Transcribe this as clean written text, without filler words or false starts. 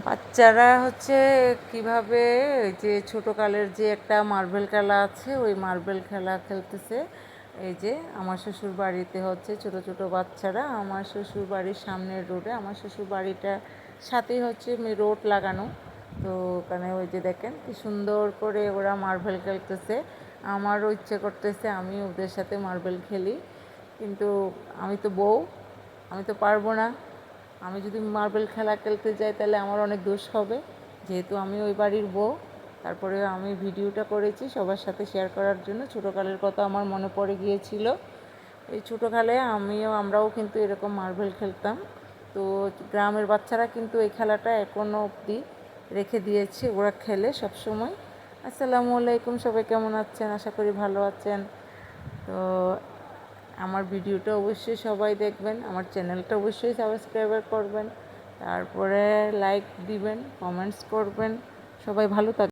বাচ্চারা হচ্ছে কিভাবে যে ছোটোকালের যে একটা মার্বেল খেলা আছে ওই মার্বেল খেলা খেলতেছে। এই যে আমার শ্বশুর বাড়িতে হচ্ছে ছোট ছোট বাচ্চারা, আমার শ্বশুর বাড়ির সামনের রোডে, আমার শ্বশুর বাড়িটার সাথেই হচ্ছে রোড লাগানো। তো ওখানে ওই যে দেখেন কি সুন্দর করে ওরা মার্বেল খেলতেছে। আমারও ইচ্ছে করতেছে আমি ওদের সাথে মার্বেল খেলি, কিন্তু আমি তো বউ, আমি তো পারবো না। আমি যদি মার্বেল খেলা খেলতে যাই তাহলে আমার অনেক দোষ হবে, যেহেতু আমি ওই বাড়ির বউ। তারপরে আমি ভিডিওটা করেছি সবার সাথে শেয়ার করার জন্য। ছোটোকালের কথা আমার মনে পড়ে গিয়েছিল। এই ছোটোকালে আমরাও কিন্তু এরকম মার্বেল খেলতাম। তো গ্রামের বাচ্চারা কিন্তু এই খেলাটা এখনও অবধি রেখে দিয়েছে, ওরা খেলে সব সময়। আসসালামু আলাইকুম, সবাই কেমন আছেন? আশা করি ভালো আছেন। তো আমার ভিডিওটা অবশ্যই সবাই দেখবেন, আমার চ্যানেলটা অবশ্যই সাবস্ক্রাইব করবেন, তারপরে লাইক দিবেন, কমেন্টস করবেন। সবাই ভালো থাকবেন।